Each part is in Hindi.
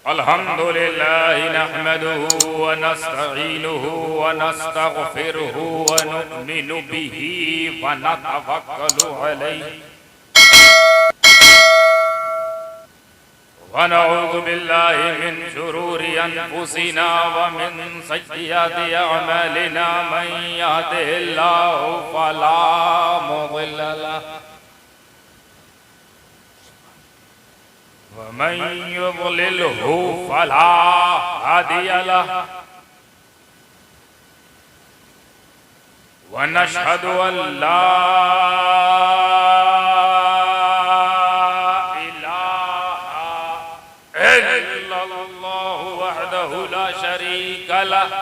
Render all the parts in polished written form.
अल्हम्दुलिल्लाहि नहमदुहु व नस्तईनुहु व नस्तगफिरुहु व नु'मिनु बिही व नतवक्कलु अलैहि व नऊज़ु बिल्लाहि मिन शुरूरि अनफुसिना व मिन सय्यिआति अअमालिना मन यहदिहिल्लाहु फला मुदिल्ल लहु वमन युद्लिल्हु फला हादिय लहु व नशहदु अन ला इलाहा इल्लल्लाहु वहदहु ला शरीक लहु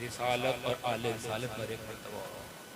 रिसालत और आले रिसालत पर एक मर्तबा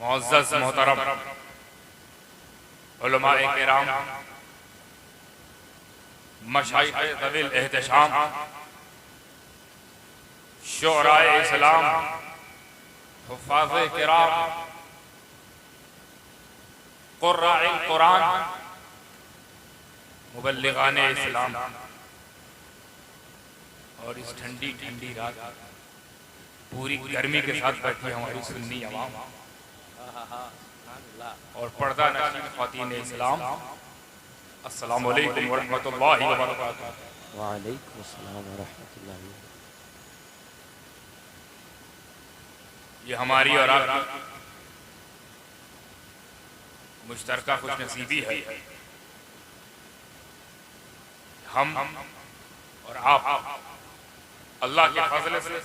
मुअज़्ज़ज़ मोहतरम उलमाए किराम मशाइख़ ज़वील एहतिशाम शुअराए इस्लाम हुफ़्फ़ाज़े किराम क़ुर्राइल कुरान मुबल्लिगाने इस्लाम और इस ठंडी ठंडी रात पूरी गर्मी के साथ बैठी हमारी सुन्नी अवाम और पर्दा नशीन ख़वातीन इस्लाम अस्सलामु अलैकुम व रहमतुल्लाहि व बरकातुहू। व अलैकुम अस्सलाम व रहमतुल्लाहि। ये हमारी और आपकी मुश्तरका खुशनसीबी है। हम और आप अल्लाह के फज़ल से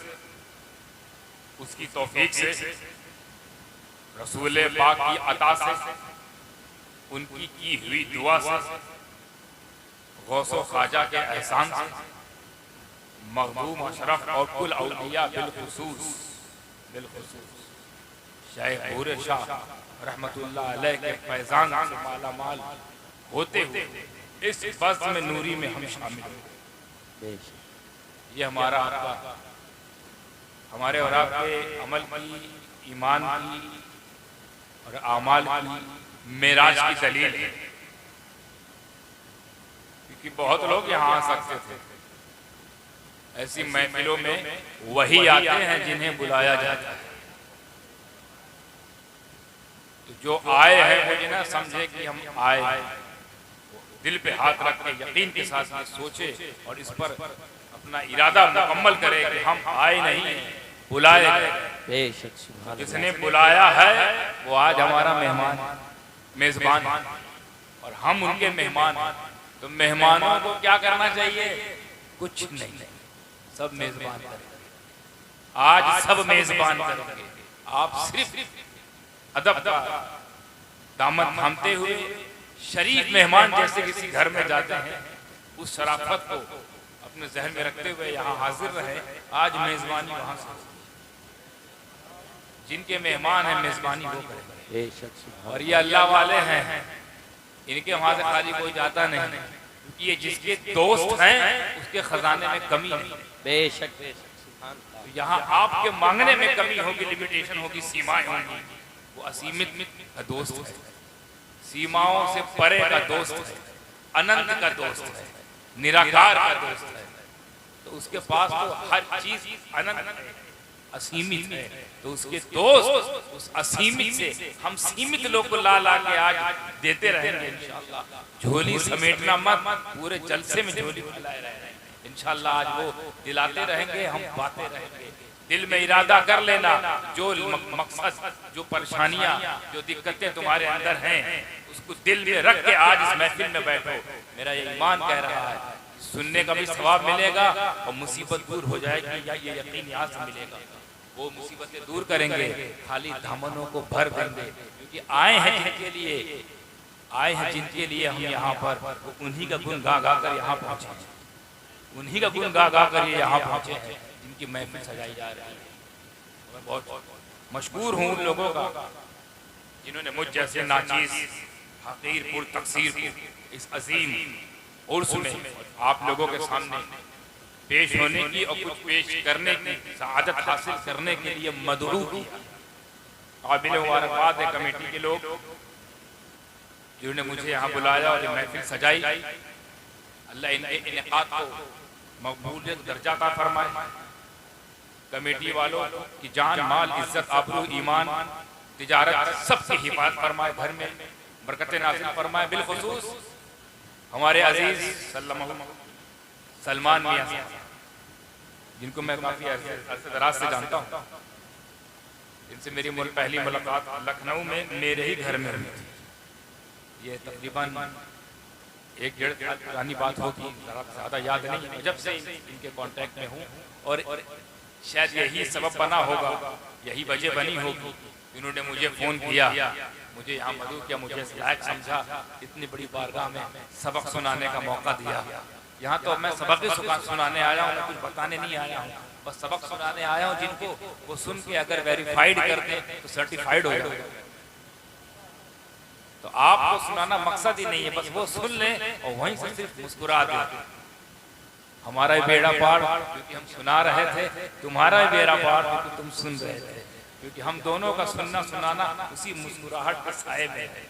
उसकी तौफीक से रसूल पाक की अता से उनकी की हुई दुआ से गौसो ख्वाजा के एहसान से मखदूम अशरफ और कुल औलिया बिलखुसूस शाह बूरे शाह रहमतुल्लाह अलैह के फैजान से माला माल होते हुए इस बज़्म में नूरी में हम शामिल हैं। ये हमारा आपका हमारे और आपके अमल की, ईमान की और आमाल की मेराज की दलील है। क्योंकि बहुत लोग यहाँ आ सकते थे ऐसी महफिलों में वही आते हैं जिन्हें बुलाया जाता है। तो जो आए हैं वो ये ना समझे कि हम आए, दिल पे हाथ रख के यकीन के साथ ये सोचे और इस पर अपना इरादा मुकम्मल करे कि हम आए नहीं, बुलाए गए। जिसने बुलाया है वो आज हमारा मेहमान मेजबान है और हम उनके मेहमान हैं। तो मेहमानों को क्या करना चाहिए? कुछ नहीं, सब मेजबान करेंगे। आज सब मेजबान करेंगे। आप सिर्फ अदब का दामन थामते हुए शरीफ मेहमान जैसे किसी घर में जाते हैं, उस शराफत को अपने जहन में रखते हुए यहाँ हाजिर रहे। आज मेजबानी वहां से, जिनके मेहमान हैं मेजबानी वो करेंगे। और ये अल्लाह वाले हैं, इनके वहां से खाली कोई जाता नहीं। ये जिसके दोस्त हैं उसके खजाने में कमी नहीं। बेशक तो यहाँ आपके मांगने में कमी होगी, लिमिटेशन होगी, सीमाएं होंगी। वो असीमित का दोस्त है, सीमाओं से परे का दोस्त है, अनंत का दोस्त है, निराकार का दोस्त है। तो उसके पास तो हर चीज अनंत है, असीमित है। तो उसके दोस्त उस असीमित से हम सीमित लोग को ला ला के आज देते रहेंगे इंशाअल्लाह। झोली समेटना मत, पूरे जलसे में झोली फैलाए रहेंगे इंशाअल्लाह। आज वो दिलाते रहेंगे, हम बातें रहेंगे। दिल में इरादा कर लेना, जो मकसद, जो परेशानियां, जो दिक्कतें तुम्हारे अंदर हैं, उसको दिल में रख के आज इस महफिल में बैठो। मेरा ये ईमान कह रहा है, सुनने का भी सवाब मिलेगा और मुसीबत दूर हो जाएगी। या ये यकीन यहाँ से मिलेगा, वो मुसीबतें दूर करेंगे, खाली दामनों को भर देंगे। क्योंकि आए हैं जिनके लिए, आए हैं जिनके लिए हम यहाँ पर, उन्हीं का गुण गा गा कर यहाँ पहुँचे, उन्हीं का गुण गा गा कर ये यहाँ पहुँचे हैं जिनकी महफिल सजाई जा रही है। मैं बहुत मशकूर हूँ उन लोगों का जिन्होंने मुझ जैसे नाचीज हकीर पुर तकसीर को इस अजीम उर्स में आप लोगों के सामने पेश होने की और कुछ पेश करने की सआदत हासिल करने के लिए मदऊ किया। काबिल मुबारकबाद है कमेटी के लोग जिन्होंने मुझे यहाँ बुलाया और ये महफिल सजाई। अल्लाह इनके इनेकात को मकबूलियत दर्जा अता फरमाए। कमेटी वालों की जान, माल, इज्जत, आबरू, ईमान, तिजारत सबकी हिफाजत फरमाए, घर में बरकत नाज़िल फरमाए। बिलखुसूस हमारे अजीज सलमान मियां साहब, जिनको मैं काफ़ी अरसे दराज से जानता हूँ। इनसे मेरी पहली मुलाकात लखनऊ में मेरे ही घर में हुई थी। ये तकरीबन 1-1.5 साल पुरानी बात होगी, ज़्यादा याद नहीं। जब से इनके कांटेक्ट में हूँ और शायद यही सबब बना होगा, यही वजह बनी होगी, इन्होंने मुझे फ़ोन किया, मुझे यहाँ मदऊ किया, मुझे लायक समझा, इतनी बड़ी बारगाह में सबक सुनाने का मौका दिया। यहाँ तो मैं सबक ही सुनाने आया हूँ, मैं कुछ बताने नहीं आया हूँ, बस सबक सुनाने आया हूँ जिनको वो सुन के अगर वेरीफाइड कर दे तो सर्टिफाइड हो जाए। तो आपको सुनाना मकसद ही नहीं है, बस वो सुन ले और वहीं से सिर्फ मुस्कुरा दे। हमारा ही बेड़ा पार क्योंकि हम सुना रहे थे, तुम्हारा ही बेड़ा पार क्योंकि तुम सुन रहे थे। क्योंकि हम दोनों का सुनना सुनाना उसी मुस्कुराहट के साए में है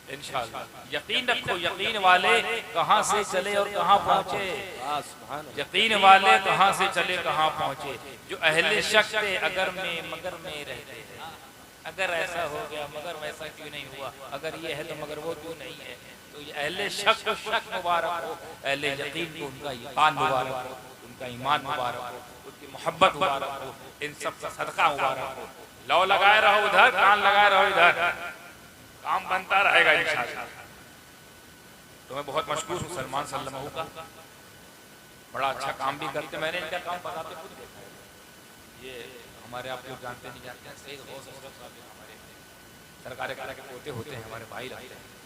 इंशाअल्लाह। यकीन रखो, यकीन वाले कहाँ से चले और कहाँ पहुँचे, यकीन वाले कहाँ से चले कहाँ पहुँचे। जो अहले शक थे अगर में मगर में रहते हैं, अगर ऐसा हो गया मगर वैसा क्यों नहीं हुआ, अगर ये है तो मगर वो क्यों नहीं है। तो ये अहले शक को शक मुबारक हो, अहले यकीन को उनका ईमान मुबारक हो, उनका ईमान मुबारक हो, उनकी मोहब्बत मुबारक हो, इन सब का सदका मुबारक हो। लौ लगाए रहो उधर, कान लगाए रहो इधर, काम बनता रहेगा इंशाअल्लाह। तो मैं बहुत मशकूर हूँ सलमान सल्लल्लाहु का, बड़ा अच्छा काम भी करते। मैंने इनका काम बताते खुद देखा है। ये हमारे आप लोग जानते नहीं जानते हैं, सैयद गौस अशरफ साहब हमारे सरकार के पोते होते हैं, हमारे भाई रहते हैं।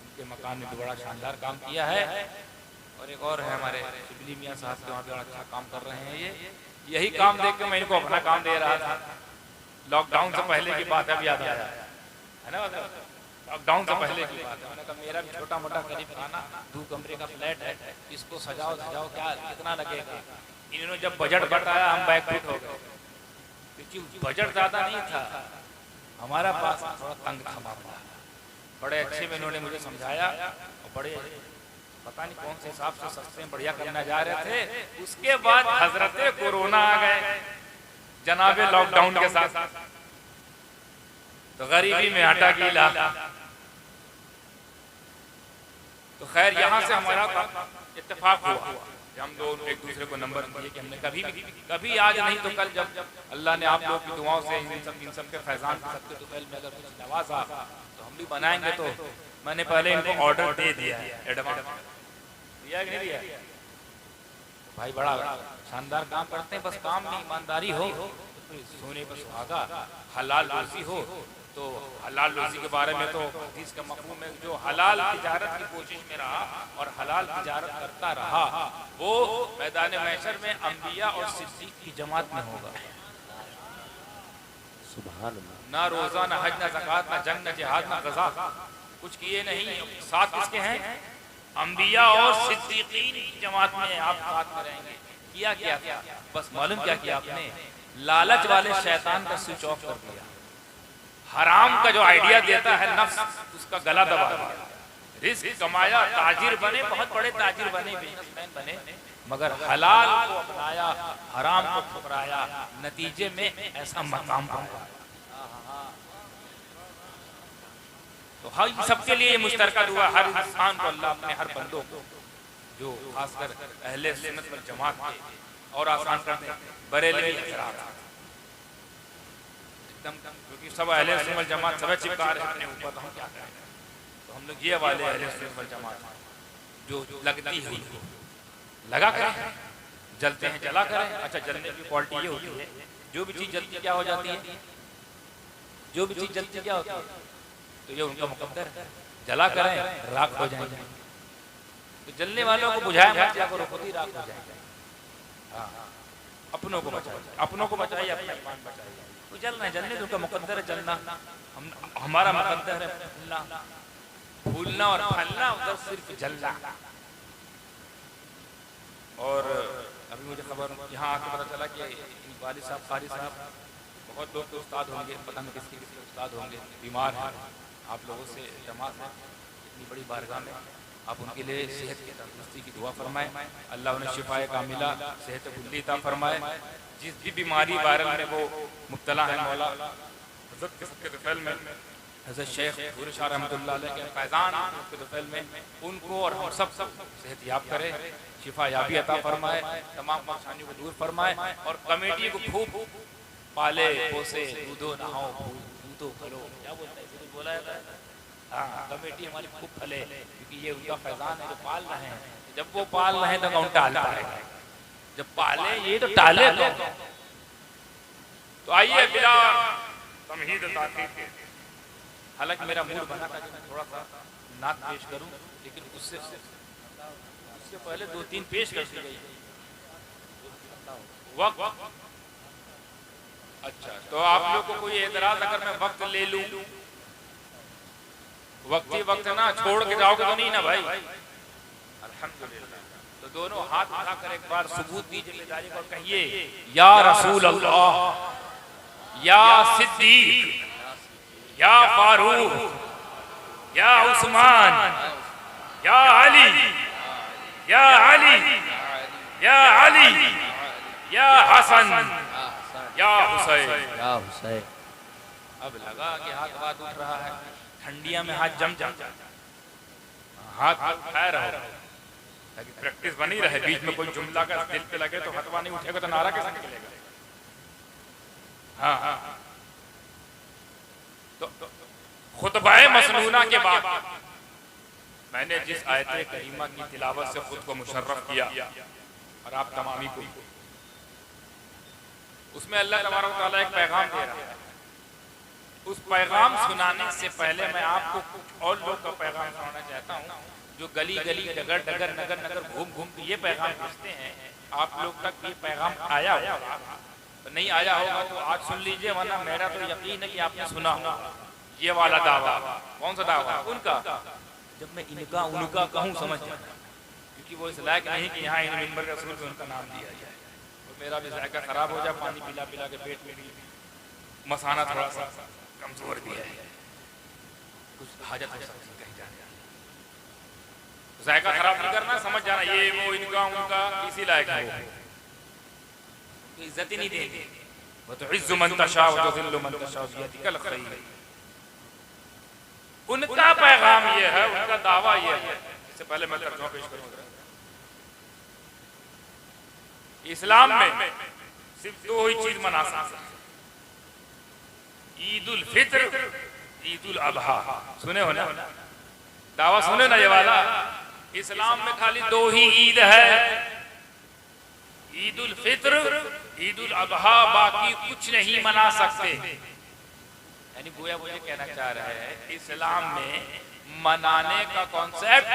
उनके मकान में भी बड़ा शानदार काम किया है। और एक और है हमारे शिबली मियाँ साहब के, वहाँ बड़ा अच्छा काम कर रहे हैं। ये यही काम देख के मैं इनको अपना काम दे रहा था। लॉकडाउन से पहले की बात अब याद आया है ना, लॉकडाउन से पहले की बात है। मैंने कहा मेरा भी छोटा मोटा करीब खाना 2 कमरे का फ्लैट है, इसको सजाओ सजाओ, क्या कितना लगेगा। इन्होंने जब बजट बताया हम बैकफुट हो गए, क्योंकि बजट ज़्यादा नहीं था हमारा पास, थोड़ा तंग था मामला। बड़े अच्छे में इन्होंने मुझे समझाया और बड़े पता नहीं कौन से हिसाब से सस्ते बढ़िया करना जा रहे थे। उसके बाद हजरत कोरोना आ गए जनाबे लॉकडाउन के साथ, तो गरीबी में आटा गीला। तो खैर यहाँ से हमारा इत्तेफाक हुआ कि हम लोग एक दूसरे को नंबर दिए कि हमने कभी आज नहीं तो कल, जब अल्लाह ने आप लोग की दुआओं से इन सब के फैजान सबके दुपहर में अगर कुछ नवाजा तो हम भी बनाएंगे। तो मैंने पहले इनको ऑर्डर दे दिया है, एडवांस दिया कि नहीं दिया? भाई बड़ा शानदार काम करते हैं, बस काम में ईमानदारी हो, सोने पर सुहागा, हलाल रोजी हो। तो हलाल रोजी के बारे में तो हदीस का मफहूम है, जो हलाल तिजारत की कोशिश में रहा और हलाल तिजारत करता रहा वो मैदान महशर में अंबिया और सिद्दीक की जमात में होगा। सुभान अल्लाह। ना रोजा, ना हज, ना ज़कात, ना जंग, ना जिहाद, ना गज़ा, कुछ किए नहीं। साथ किसके हैं? अंबिया और सिद्दीकीन की जमात में आप साथ में रहेंगे। किया क्या था? बस मालूम क्या किया आपने? लालच वाले शैतान का स्विच ऑफ कर दिया। हराम का जो आइडिया देता है नफ्स, उसका गला दबा दिया। रिस्क कमाया, ताजिर बने, बहुत बड़े ताजिर बने, बिजनेसमैन बने, मगर हलाल को अपनाया, हराम को ठुकराया, नतीजे में ऐसा मकाम पाया। तो हर सबके लिए मुश्तरका दुआ, हर इंसान को अल्लाह अपने हर बंदों को, जो खासकर अहले सुन्नत वल जमात के और आसान करते हैं बरेलवी हज़रात एकदम, क्योंकि सब अहले सुन्नत वल जमात सब चिपका रहे हैं अपने ऊपर, तो हम क्या करें? तो हम लोग ये वाले अहले सुन्नत वल जमात जो लगती हुई लगा करें, जलते हैं जला करें। अच्छा, जलने की क्वालिटी ये होती है, जो भी चीज़ जलती क्या हो जाती है? जो भी चीज़ जलती क्या होती है? तो ये उनका मुकद्दर है, जला करें राख हो जाएंगे। तो जलने वालों को बुझाया मत या करो, खुद ही राख हो जाएंगे। हाँ, अपनों को बचाइए, अपनों को बचाइए, अपना ईमान बचाइए। तो जलना है, जलने तो उनका मुकद्दर है जलना, हमारा मुकद्दर है फूलना, फूलना और फलना, उधर सिर्फ जलना। और अभी मुझे खबर यहाँ आके पता चला कि वालिद साहब, कारी साहब, बहुत लोग तो उस्ताद होंगे, पता नहीं किसके उस्ताद होंगे, बीमार हैं, आप लोगों से जमात है इतनी बड़ी बारगाह में, आप उनके लिए सेहत की तंदुरुस्ती की दुआ फरमाएं, अल्लाह उन्हें शिफाए कामिला, सेहत कुल्ली अता फरमाए। जिस भी बीमारी वायरल में वो मुब्तला है, मौला हज़रत के सबके दुफैल में हज़रत शेख नूर शाह रहमतुल्लाह अलैह के फैज़ान के दुफैल में उनको और हम सब सेहत याब करे, शिफा याबी अता फरमाए, तमाम परेशानियों को दूर फरमाए। और कमेटी को खूब पाले पोसे, दूधो नहाओ, दूधो फलो, क्या बोलते हैं, कुछ बोला जाता है। हाँ, कमेटी हमारी खूब फले, क्योंकि ये उनका फैजान है जो पाल रहे हैं। जब वो पाल रहे हैं तो कौन टाल पाएगा? जब पाले ये तो टाले तो आइए बिला तमहीद ताकीद के, हालांकि मेरा मूड बना था कि मैं थोड़ा सा नात पेश करूं, लेकिन उससे पहले 2-3 पेश कर दी गई वक्त। अच्छा, तो आप लोग को कोई एतराज अगर मैं वक्त ले लूं? वक्त ही वक्त ना, छोड़ के जाओगे तो नहीं ना भाई? अल्हम्दुलिल्लाह। तो दोनों हाथ उठाकर एक बार सबूत दीजिए जिम्मेदारी को, कहिए या रसूल अल्लाह, या सिद्दीक, या फारूक, या उस्मान, या अली, या अली, या अली, या हसन, या हुसैन। अब लगा कि हाथ उठ रहा है, ठंडिया में हाथ जम हाथ उठाए रहो ताकि प्रैक्टिस बनी रहे। बीच में कोई जुमला का दिल पे लगे तो हथवा नहीं उठेगा तो नारा कैसे निकलेगा? हाँ, तो खुतबाए मसनूना के बाद मैंने जिस आयत करीमा की तिलावत से खुद को मुशर्रफ किया और आप तमामी को, उसमें अल्लाह तबारक व तआला एक पैगाम दे रहा है। उस पैगाम सुनाने से पहले मैं आपको कुछ और लोग का पैगाम सुनाना चाहता हूँ, जो गली गली, डगर डगर, नगर नगर घूम घूम के ये पैगाम भेजते हैं। आप लोग तक ये पैगाम आया होगा, नहीं आया होगा तो आज सुन लीजिए, वरना मेरा तो यकीन है कि आपने सुना होगा ये वाला दावा। कौन सा दावा? उनका। जब मैं इनका उनका कहूँ समझ जाए, क्योंकि वो इस लायक नहीं कि यहाँ इन मिंबर के रसूल पे उनका नाम दिया जाए, तो मेरा भी जायका खराब हो जाए, पानी पिला पिला के पेट में मसाना थोड़ा सा कमजोर भी है, कुछ हाजत हो सकती कहीं जाने। जायका खराब नहीं करना, समझ जाना ये वो इनका उनका इसी लायक है, तो इज्जत ही नहीं देंगे। वो तो इज्जु मन तशा व तुज़िल्लु मन तशा बियदिकल खैर। उनका पैगाम ये है, उनका दावा ये है। इससे पहले मैं तर्जुमा पेश करूंगा। इस्लाम में सिर्फ दो ही चीज मना सकते हैं, ईद उल फित्र, ईद उल अजहा। सुने हो ना दावा, सुने ना ये वाला। इस्लाम में खाली दो ही ईद है, ईद उल फित्र, ईद उल अजहा, बाकी कुछ नहीं मना सकते। यानी गोया मुझे कहना चाह रहा है इस्लाम में मनाने का कॉन्सेप्ट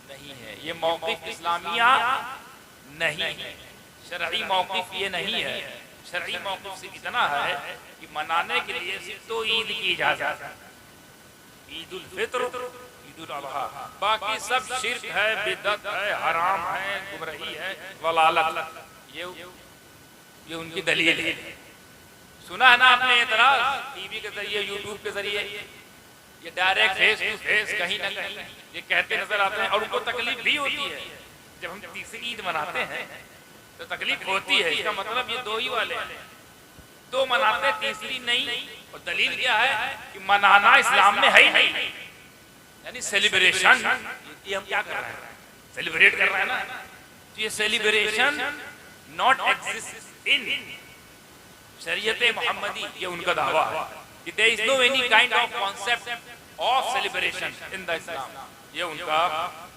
नहीं है, ये मौक़िफ़ इस्लामिया नहीं है, शरई मौक़िफ़ ये नहीं है। शरई मौक़िफ़ से इतना है कि मनाने के लिए सिर्फ दो ईद की इजाज़त है, ईद उल फित्र, ईद उल अजहा। बाकी सब शिर्क है, बिदअत है, हराम है, गुमराही है, वलालत। ये उनकी दलील है। सुना है ना आपने एतराज टीवी के जरिए, यूट्यूब के जरिए, ये डायरेक्ट फेस टू फेस कहीं ना कहीं ये कहते नजर आते हैं। और उनको तकलीफ भी होती है जब हम तीसरी ईद मनाते हैं, तो तकलीफ होती है। इसका मतलब ये दो ही वाले हैं, दो मनाते तीसरी नहीं। और दलील क्या है कि मनाना इस्लाम में है ही नहीं, यानी सेलिब्रेशन। ये हम क्या कर रहे हैं, सेलिब्रेट कर रहे हैं ना, तो ये सेलिब्रेशन नॉट एग्जिस्ट इन शरीयत मोहम्मदी। ये उनका दावा है कि there is no any kind of concept of celebration in the Islam. ये उनका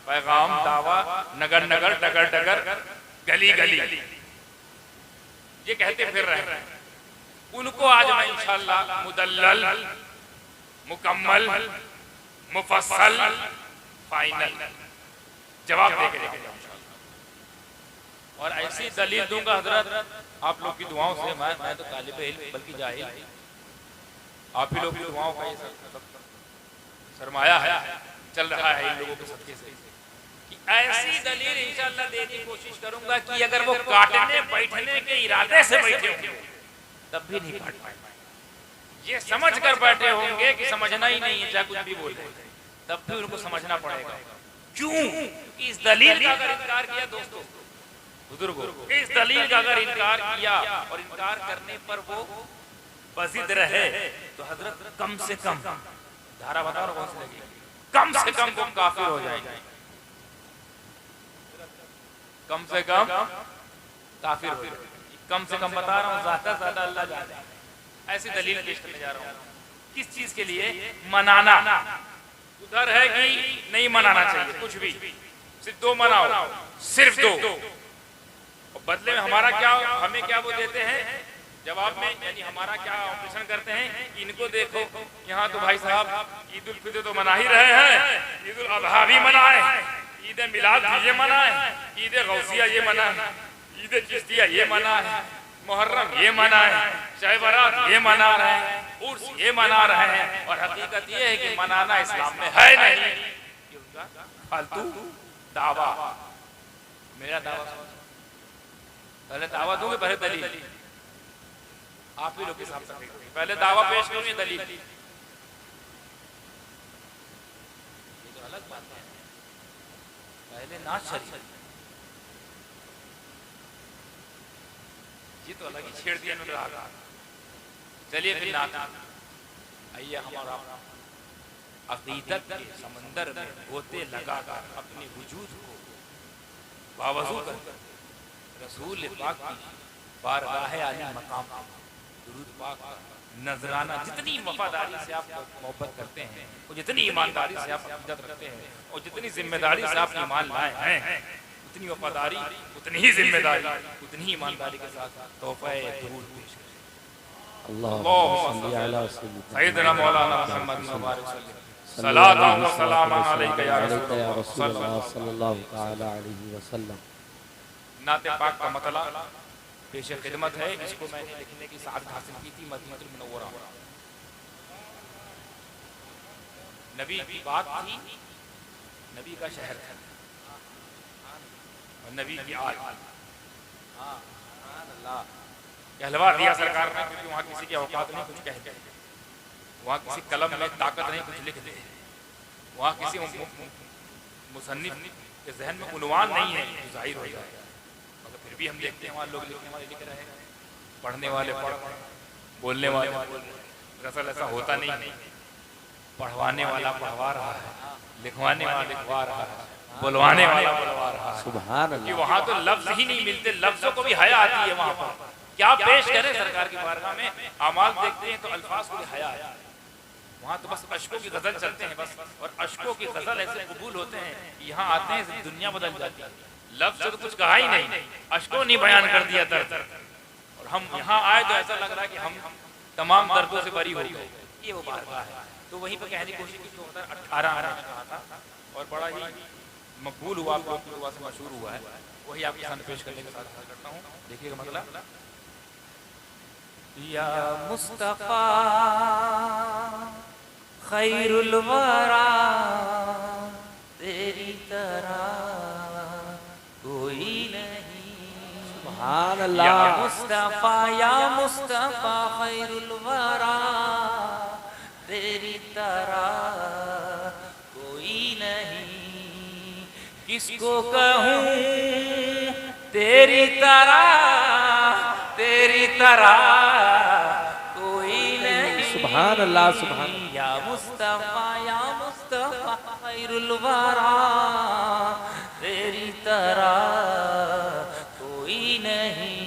पैगाम, दावा, नगर नगर, डगर डगर, गली गली ये कहते फिर रहे हैं। उनको आज मैं इंशाअल्लाह मुदल्लल, मुकम्मल, मुफस्सल, फाइनल जवाब देके जाऊंगा और ऐसी दलील दूंगा हजरत आप लोग की दुआओं से। मैं तो तालिब इल्म बल्कि जाहिल, आप ही लोग की दुआओं का ये सब सरमाया है, चल रहा है इन लोगों के सदके से। कि ऐसी दलील इंशाअल्लाह देने की कोशिश करूंगा कि अगर वो काटने बैठने के इरादे से बैठे होंगे तब भी नहीं काट पाएंगे। ये समझ कर बैठे होंगे कि समझना ही नहीं है, चाहे कुछ भी बोले, तब भी उनको समझना पड़ेगा। क्यों? इस दलील का अगर इनकार किया दोस्तों बुजुर्गों, इस दलील का अगर इनकार किया और इनकार करने पर वो बजिद रहे तो हजरत कम से कम धारा बताओ कौन सी लगेगी, कम से कम वो काफिर हो जाएगा, कम से कम काफिर हो जाएगा। कम से कम बता रहा हूँ, ज्यादा से ज्यादा अल्लाह जाने। ऐसी दलील पेश करने जा रहा हूँ। किस चीज के लिए? मनाना। उधर है कि नहीं मनाना चाहिए कुछ भी, सिर्फ दो मनाओ, सिर्फ दो। और बदले में हमारा क्या, हमें क्या वो देते हैं जवाब में, यानी हमारा क्या ऑपरेशन करते हैं कि इनको देखो यहाँ तो भाई साहब ईद उल फित्र तो मना ही रहे हैं, ईद उल अजहा भी मनाए, ईद मिलाद ये मनाए, ईद गौसिया ये मनाए, ईद चिश्तिया ये मना है, मुहर्रम ये मना है, शब बारात ये मना रहे हैं, उर्स ये मना रहे हैं। और हकीकत ये है कि मनाना इस्लाम में है नहीं, ये उनका फालतू दावा। मेरा दावा पहले दावा दूंगे, पहले दलील आप ही लोग के साथ पहले दावा पेश करूंगी, दलील ये तो अलग बात है। पहले नाच शरीफ ये तो अलग ही छेड़ दिया अनुराग। चलिए फिर नाच आइए, हमारा अकीदत के समंदर में गोते लगाकर अपने वजूद को बावजू कर रसूल पाक की बारगाह आली मकाम दुरूद पाक नजराना, जितनी वफादारी से आप मोहब्बत करते हैं और जितनी ईमानदारी से आप इज्जत रखते हैं और जितनी जिम्मेदारी से आप ईमान लाए हैं, उतनी वफादारी, उतनी ही जिम्मेदारी, उतनी ही ईमानदारी के साथ तोहफा दुरूद पेश करें। सय्यदना मौलाना मुहम्मद सल्लल्लाहु अलैहि वसल्लम। नाते पाक का मतला पेश खिदमत है। इसको मैंने लिखने की सआदत हासिल की थी मदीनतुल मुनव्वरा। नबी की बात थी, नबी का शहर था और नबी की आल। कहलवा दिया सरकार ने, क्योंकि वहाँ किसी की औकात नहीं कुछ कह दे, वहाँ किसी कलम में ताकत नहीं कुछ लिख दे, वहाँ किसी मुसन्निफ के जहन में उन्वान नहीं है तो जाहिर हो जाएगा, मगर फिर भी हम देखते हैं वहाँ लोग लिखने वाले लिख रहे हैं, पढ़ने वाले पढ़, बोलने वाले बोल। दरअसल ऐसा होता नहीं, पढ़वाने वाला पढ़वा रहा है, लिखवाने वाला लिखवा रहा है, बुलवाने वाला बुलवा रहा है। सुभान अल्लाह। कि वहाँ तो लफ्ज ही नहीं मिलते, लफ्जों को भी हया आती है वहाँ पर। क्या पेश करें सरकार की बारगाह में, अमाल देखते हैं तो अल्फाज को भी हया आया। वहाँ तो बस अश्कों की गजल चलते हैं बस, और अश्कों की गजल ऐसे कबूल होते हैं, यहाँ आते हैं दुनिया बदल जाती है। लफ्ज तो कुछ कहा ही नहीं, अश्कों नहीं बयान कर दिया दर्द, और हम यहाँ आए तो ऐसा लग रहा है कि हम तमाम दर्दों से बरी हो गए। ये वो बारगाह है। तो वहीं पर कहने की कोशिश की 2018 में कहा था, और बड़ा ही मकबूल हुआ, हुआ से मशहूर हुआ है। वही आपके सामने पेश करने के साथ करता हूँ। देखिएगा मतलब, या मुस्तफा खैरुल वरा तेरी तरह कोई नहीं। सुभान अल्लाह। या मुस्तफा खैरुल वरा तेरी तरह कोई नहीं। किसको कहूँ तेरी तरह कोई नहीं। सुभान अल्लाह। सुभान। या मुस्तफा खैरुल वरा तेरी तरह कोई नहीं।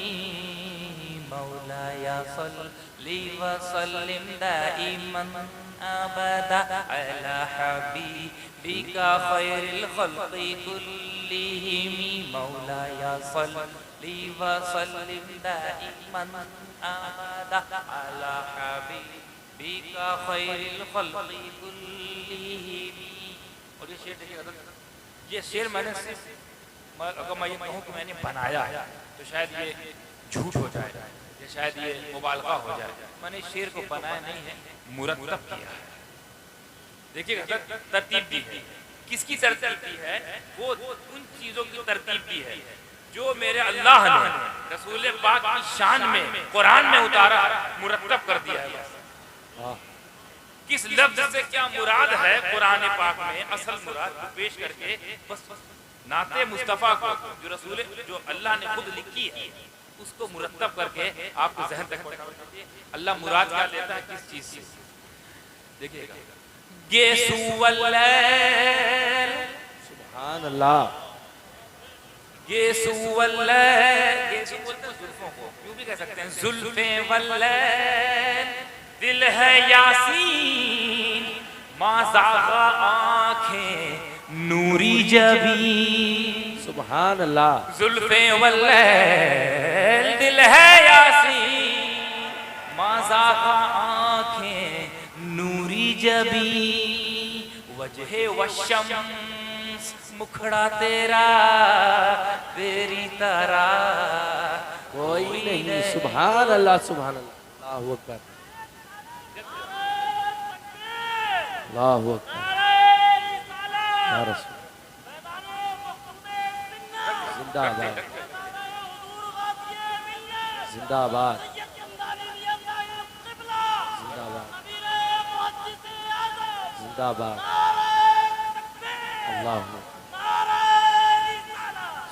मौला या सल्ली व सल्लिम दाइमन अबदा अला हबीबिका खैरिल खल्क़ि कुल्लिहिम। मौला या सल्ली व सल्लिम दाइमन अबदा अला हबीबिका खैरिल खल्क़ि कुल्लिहिम। और ये शेर देखिए, ये शेर मैंने अगर मैं ये कहूँ कि मैंने बनाया है तो शायद ये झूठ हो जाए, या शायद ये मुबालगा हो जाए। मैंने इस शेर को बनाया नहीं है, मुरत्तब किया है। देखिएगा तरतीब दी है। किसकी तरतीब दी है? वो उन चीजों की तरतीब दी है जो मेरे अल्लाह ने रसूल पाक की शान में कुरान में उतारा, मुरत्तब कर दिया है। किस लफ्ज से क्या मुराद है कुरान पाक में, असल मुराद को पेश करके बस नाते मुस्तफ़ा को जो रसूल जो अल्लाह ने खुद लिखी है उसको मुरत्तब करके आपको जहन तक अल्लाह मुराद क्या लेता है किस चीज से। देखिएगा, सुभान अल्लाह। जुल्फों को यूं भी कह सकते हैं, जुल्फे वल्लैल दिल है यासीन माज़ागा आँखें नूरी जबी। सुभान अल्लाह। जुल्फे वल्लैल दिल है यासीन माज़ागा आँखें नूरी जबी। वजहे वशम्स मुखड़ा तेरा तेरी तरह कोई नहीं। सुभान अल्लाह। सुभान अल्लाह। अल्लाहु अकबर। अल्लाहु अकबर। या रसूल जिंदाबाद जिंदाबाद जिंदाबाद जिंदाबाद। अल्लाह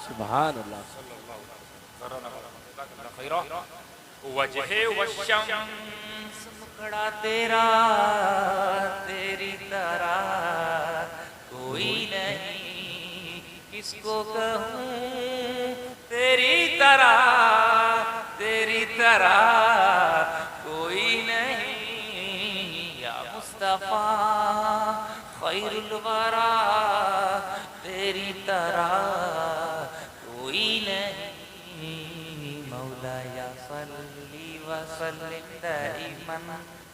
सुभान अल्लाह। वजहे वशम्स मुखड़ा तेरा तेरी तरह कोई नहीं। किसको कहूँ तेरी तरह कोई नहीं। या मुस्तफा खैरुल वरा तेरी तरह कोई नहीं। मौला या सल्ली व सल्लिम दाइमन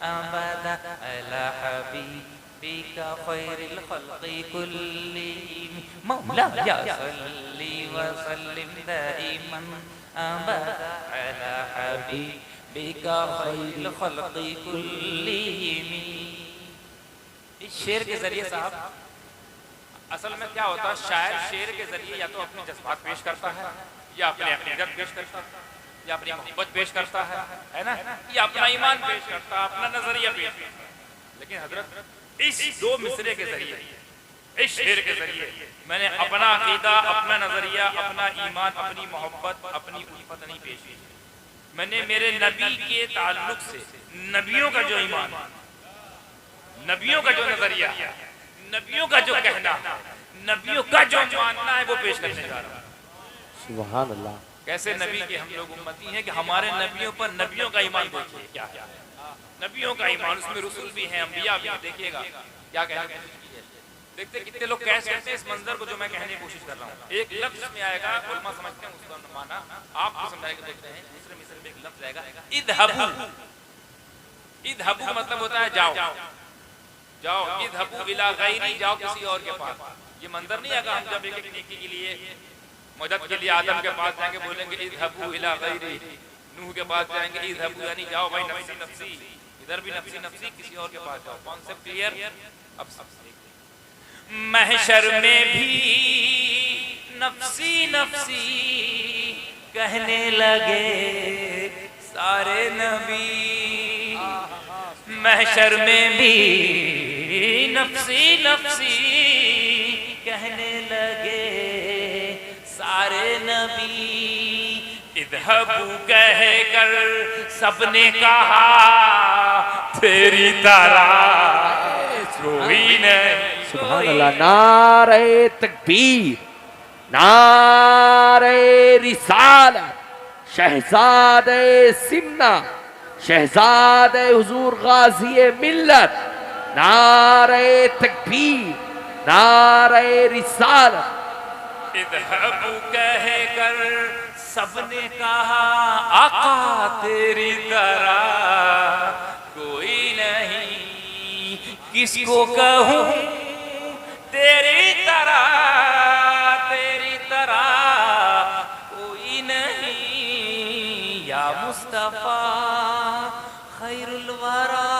अबदा अला हबीबिका खैरिल खल्क़ि कुल्लिहिम। मौला या सल्ली व सल्लिम दाइमन अबदा अला हबीबिका खैरिल खल्क़ि कुल्लिहिम। इस शेर के जरिए साहब असल में क्या होता है, शायर शेर के जरिए या तो अपने जज्बात पेश करता है, या अपने अक़ीदत पेश करता है, या अपनी मोहब्बत पेश करता है ना, या अपना ईमान पेश करता है, अपना नजरिया पेश करता है। लेकिन हजरत इस दो मिसरे के जरिए इस शेर के जरिए मैंने अपना अकीदा, अपना नजरिया, अपना ईमान, अपनी मोहब्बत, अपनी उल्फत नहीं पेश की। मैंने मेरे नबी के ताल्लुक से नबियों का जो ईमान, नबियों का जो नजरिया, नबियों का जो कहना, नबियों का जो मानना है वो पेश करने जा रहा हूं। सुभान अल्लाह। कैसे नबी के हम लोग उम्मती हैं कि हमारे नबियों पर नबियों का ईमान देखिए क्या है। नबियों का ईमान, उसमें रसूल भी हैं, अंबिया भी हैं। देखिएगा क्या कहते हैं, देखते कितने लोग कैसे करते हैं इस मंजर को जो मैं कहने की कोशिश कर रहा हूँ। एक लफ्ज में आएगा, उलमा समझते हैं उसका माना, आपको समझाएगा। देखते हैं दूसरे मिस्र में एक लफ्ज आएगा, इदहबू। इदहबू मतलब होता है जाओ, जाओ। इदहबू इला गैरी, जाओ किसी और के पास। ये मंजर नहीं आएगा हम जब एक एक नेकी के लिए, मदद के लिए आदम के पास जाएंगे, बोलेंगे इदहबू इला गैरी। नूह के पास जाएंगे, इदहबू यानी जाओ भाई नफ्सी नफ्सी। इधर भी नफ्सी नफ्सी, किसी और के पास जाओ। Concept clear? अब सब महशर में भी नफ्सी नफ्सी कहने लगे सारे नबी। महशर में भी नफ्सी नफ्सी कहने लगे सारे नबी। इधहबू कह कर सबने कहा तेरी तरह कोई नहीं। सुभान अल्लाह। नारे तकबीर, नारे रिसालत, शहजादे सिमना, शहजादे हुजूर गाजी मिल्लत। नारे तकबीर, नारे रिसालत। इधहबू कह कर सबने कहा आका तेरी तरह कोई नहीं। किसको कहूँ तेरी तरह, तेरी तरह कोई नहीं। या मुस्तफा खैरुल वरा,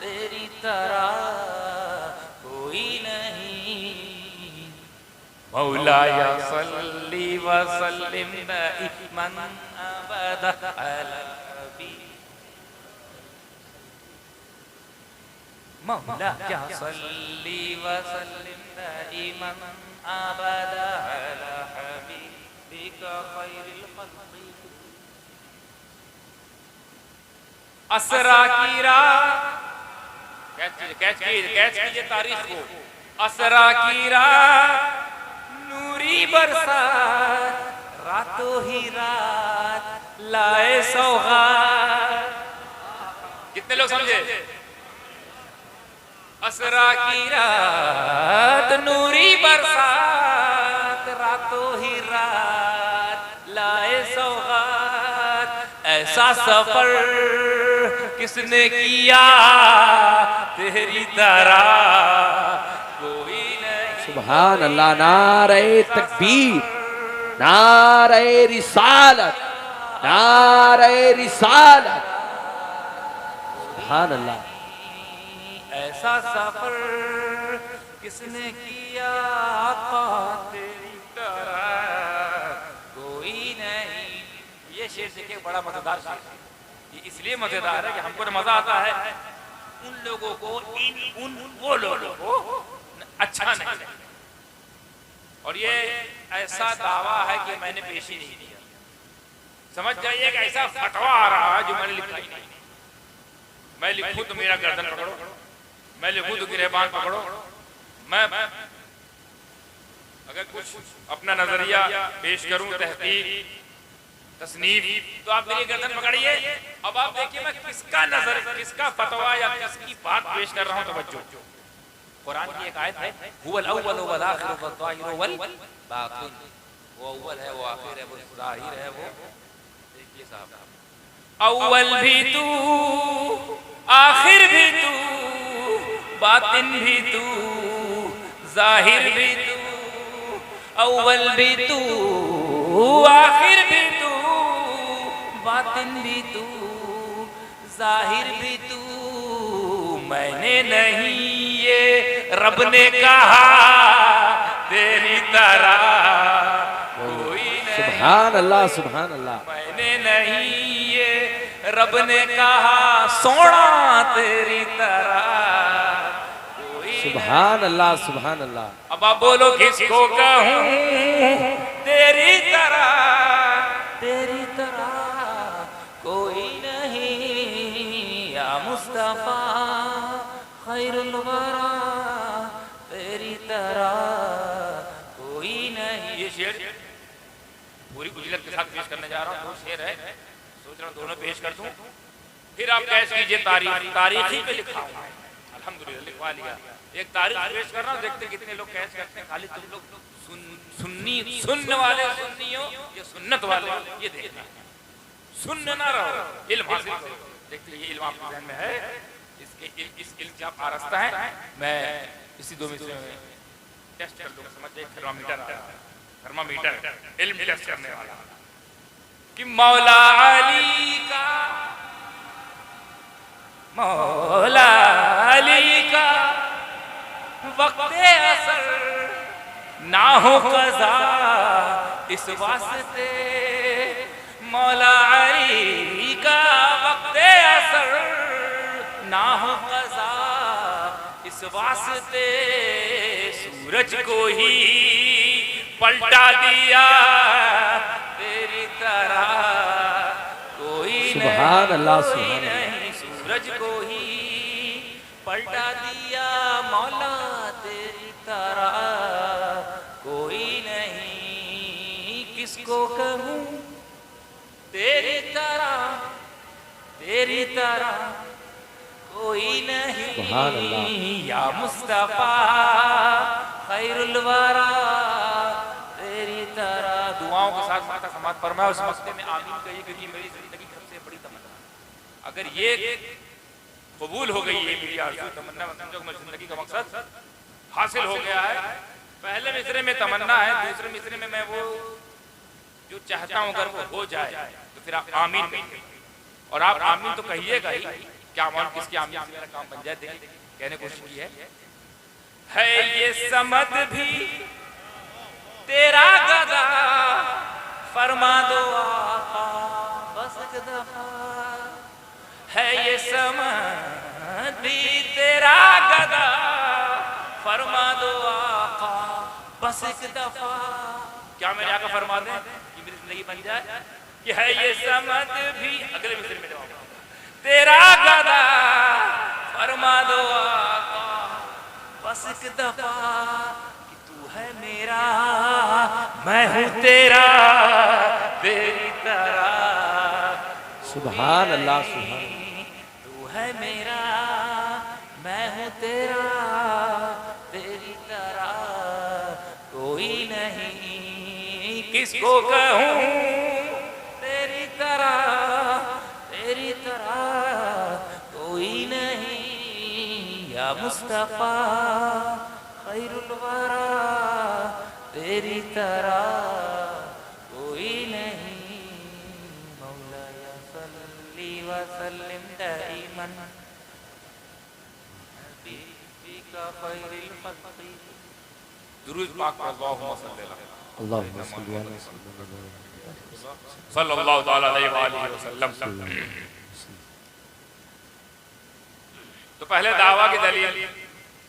तेरी तरह कोई नहीं। मौलाया सल्ली व सल्लिम दाइमन अबदा अला नबी। मौलाया सल्ली व सल्लिम दाइमन अबदा अला हबीबिका खैरिल खल्क़ि। असरा की रात, कैच कीजिए तारीख को। असरा की रात नूरी बरसात, रातों ही रात लाए सौगात। कितने लोग समझे? असरा की रात नूरी बरसात, रातों ही रात लाए सौगात। ऐसा सफर किसने किया तेरी तरह कोई नहीं। सुभान अल्लाह। नारे तकबीर, नारे रिसालत, नारे रिसालत। सुभान अल्लाह। ऐसा सफर किसने किया आका तेरी तरह कोई नहीं। ये शेर देखिए बड़ा मजेदार शेर है। ये इसलिए मजेदार है कि हमको तो मजा आता है, उन लोगों को वो लोगों को अच्छा नहीं लगता। और ये ऐसा दावा है कि मैंने पेश ही नहीं किया। समझ जाइए कि ऐसा फतवा आ रहा है जो मैंने लिखा ही नहीं। मैं लिखूं तो मेरा गर्दन पकड़ो, मैं लिखूं तो गिरहबान पकड़ो। मैं अगर कुछ अपना नजरिया पेश करूं, तहकीक तसनीफ, तो आप मेरी गर्दन पकड़िए। अब आप देखिए मैं किसका नजर, किसका फतवा या किसकी बात पेश कर रहा हूं। तवज्जो, कुरान की एक आयत है, हुवल अव्वल वल आखिर वल ज़ाहिर वल बातिन। वो अव्वल है, वो आखिर है, वो ज़ाहिर है। वो देखिए साहब, अव्वल भी तू, आखिर भी तू, बातिन भी तू, ज़ाहिर भी तू। अव्वल भी तू, आखिर भी तू, बातिन भी तू, ज़ाहिर भी तू। मैंने नहीं, ये रब ने कहा तेरी तरह कोई नहीं। सुभान अल्लाह, सुभान अल्लाह। मैंने नहीं, ये रब ने कहा सोना तेरी तरह कोई सुभान अल्लाह सुभान अल्लाह। अब आप बोलो किसको कहूँ तेरी तरह कोई नहीं या मुस्तफा खैरुल वरा, तेरी तरह कोई नहीं। ये शेर पूरी गुजरत के साथ पेश करने जा रहा हूँ। दो शेर है, सोच रहा हूँ दोनों पेश कर दूं, फिर आप कैश कीजिए। तारीखी पे लिखा हुआ है, अल्हम्दुलिल्लाह लिखवा लिया। एक तारीख पेश कर रहा हूँ, देखते कितने लोग कैश करते हैं। खाली तुम लोग सुनने वाले सुन्नियों या सुन्नत वाले ये देखना, सुन ना रहो, इल्म हासिल करो। देखते ये इल्म आपके ज़हन में है, इस इल्म से आप आरास्ता है। मैं इसी 2 मिनट में टेस्ट कर लूँगा, समझ जाइए। थर्मामीटर इल्म टेस्ट करने वाला कि मौला अली का वक्ते असर ना हो कज़ा, इस वास्ते मौला अली का वक्ते असर ना हो कज़ा, इस वास्ते सूरज को ही पलटा दिया तेरी तरह कोई सुभान अल्लाह सुभान नहीं। सूरज को ही पलटा दिया मौला तेरी तरह कोई नहीं। किसको कहूँ तेरी तरह कोई सुभान अल्लाह। नहीं या मुस्तफा खैरुल वरा, तेरी तरह। दुआओं के साथ माता समात फरमाए। उस मसले में आमीन कहिए, क्योंकि मेरी जिंदगी की सबसे बड़ी तमन्ना, अगर ये कबूल हो गई है मेरी आरज़ू तमन्ना, समझो मेरी जिंदगी का मकसद हासिल हो गया है। पहले मिसरे में तमन्ना है, दूसरे मिसरे में मैं वो जो चाहता हूँ अगर वो हो जाए तो फिर आप आमीन कहिए। और आप आमीन तो कहिएगा ही, क्या मालूम किसकी आमीन से मेरा काम बन जाए। कहने को कोशिश की है ये समद भी तेरा गदा, फरमा दो आका बस एक दफा। है ये समद भी तेरा गदा, फरमा दो आका बस एक दफा। क्या मेरे आका फरमा दें कि मेरी जिंदगी बन जाए कि है ये समद भी। अगले मिसरे में जवाब तेरा गदा, फरमा दो आका बस एक दफा कि तू है मेरा मैं हूँ तेरा तेरी तरह। सुभान अल्लाह सुभान। तू है मेरा मैं हूँ तेरा तेरी तरह कोई नहीं। किसको कहूँ तेरी तरह कोई नहीं या मुस्तफा खैरुल वरा, तेरी तरह कोई नहीं। मौलाया सल्ली व सल्लिम दाइमन हबीबिका खैरिल खल्क़ि। दुरूद पाक अल्लाहुम्मा सल्ली अल्लाहुम्मा सल्ली अला सल्लल्लाहु तआला अलैहि वसल्लम। तो पहले दावा की दलील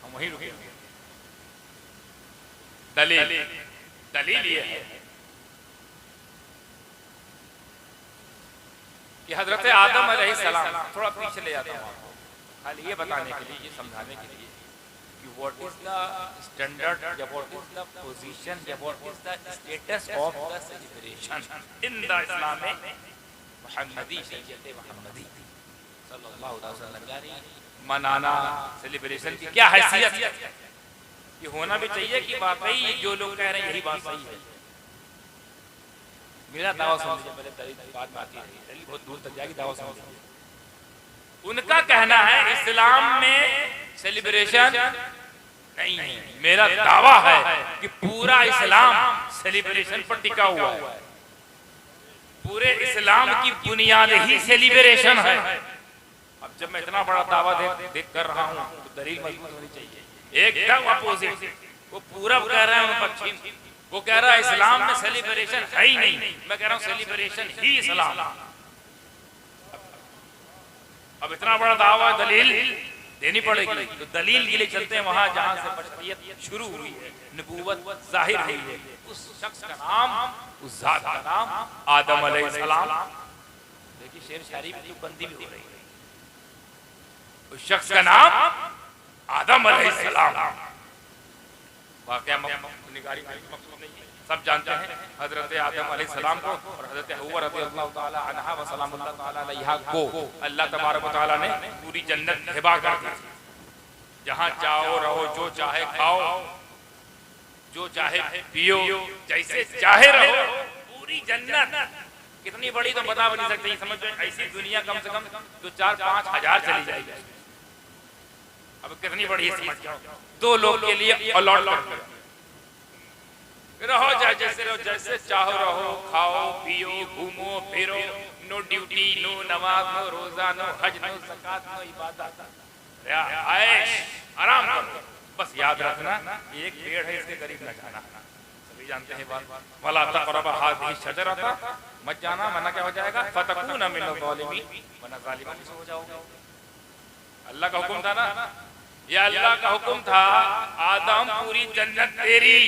हम वहीं रुके। दलील ये है कि हजरत आदम अलैहिस्सलाम, थोड़ा पीछे ले जाता हूँ आपको, खाली ये बताने के लिए, ये समझाने के लिए कि व्हाट इज द स्टैंडर्ड या व्हाट इज द पोजीशन या what is the status of the celebration in the Islam मुहम्मदी शरीयत मुहम्मदी सल्लल्लाहु अलैहि वसल्लम। यानी मनाना सेलिब्रेशन की क्या हैसियत है, ये होना भी चाहिए कि वाकई जो लोग कह रहे हैं यही बात सही है। मेरा दावा सुन लीजिए, पहले दलील बात में आती है, दलील बहुत दूर तक जाएगी, दावा सुन लीजिए। उनका कहना है इस्लाम में सेलिब्रेशन नहीं है। मेरा दावा है कि पूरा इस्लाम सेलिब्रेशन पर टिका हुआ है। पूरे इस्लाम की बुनियाद ही सेलिब्रेशन है। अब जब मैं इतना बड़ा दावा देख कर रहा हूँ तो दलील मजबूत होनी चाहिए। एकदम अपोजिट, वो पूरब कह रहे हैं, पश्चिम वो कह रहा है इस्लाम में सेलिब्रेशन है ही नहीं। मैं कह रहा हूँ सेलिब्रेशन ही इस्लाम। अब इतना बड़ा दावा दलील देनी पड़ेगी। तो दलील के लिए चलते हैं वहां जहां से बशरियत शुरू हुई है, नबूवत जाहिर हुई है। उस शख्स का नाम, उस जात का नाम आदम अलैहिस्सलाम। देखिए शेर शायरी में बंदी भी हो रही है। उस शख्स का नाम आदम अलैहिस्सलाम। वाकया निगारी मकसूद नहीं है, सब जानते हैं हजरत आदम अलैहिस्सलाम को और हजरत हव्वा रज़ियल्लाहु ताला अन्हा व सलामुल्लाह ताला अलैहा को अल्लाह तबारक व तआला ने पूरी जन्नत हिबा कर दी। जहां चाहो रहो, जो चाहे खाओ, जो चाहे पियो, जैसे चाहे रहो, पूरी जन्नत। कितनी बड़ी तो बता नहीं सकते, समझ में ऐसी दुनिया कम से कम तो 4-5 हजार चली जाएगी। अब कितनी बड़ी समझ जाओ, 2 लोग के लिए अलॉट कर रहो, जैसे रहो, जैसे चाहो रहो, खाओ पियो, घूमो फिरो, नो ड्यूटी, नो नमाज, नो रोजा, नो हज, नो ज़कात, नो इबादत, ऐश आराम करो। बस याद रखना एक पेड़ है, इसके करीब न जाना। सभी जानते हैं बात, वला तक़रबा हाज़िही शजरता, मत जाना, वरना क्या हो जाएगा, फतकूना मिनल ज़ालिमीन, वरना ज़ालिमों में से हो जाओगे। अल्लाह का हुक्म था ना, ये अल्लाह का हुक्म था, आदम पूरी जन्नत तेरी,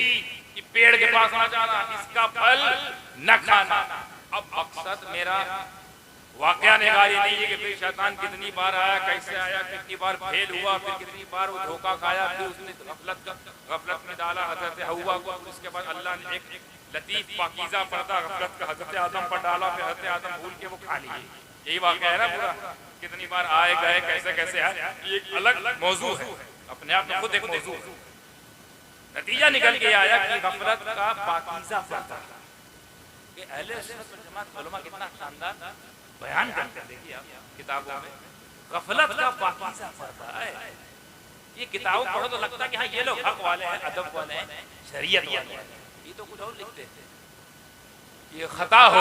पेड़ के पास ना जाना, इसका फल न खाना। अब मकसद मेरा वाकया निगारी नहीं है कि फिर शैतान कितनी बार आया, कैसे आया, कितनी बार फेल हुआ, फिर कितनी बार वो धोखा खाया, फिर उसने गफलत में डाला हजरत हव्वा को, उसके बाद अल्लाह ने एक लतीफ पाकीज़ा पर्दा गफलत का हजरत आदम पर डाला, फिर हजरत आदम भूल के वो खा लिए। यही वाकया है ना पूरा, कितनी बार आए गए, कैसे कैसे आए, एक अलग मौजू है, अपने आप में खुद एक मौजू है। नतीजा निकल के आया कि गफलत का पाकीज़ा पर्दा, कि अहले सुन्नत वल जमात उलमा कितना शानदार बयान करते हैं। देखिए आप किताबों में गफलत का पाकीज़ा पर्दा है। ये किताबें पढ़ो तो लगता है कि हाँ ये लोग हक वाले हैं, अदब वाले हैं, शरीयत वाले हैं, ये तो कुछ और लिखते हैं। ये खता हो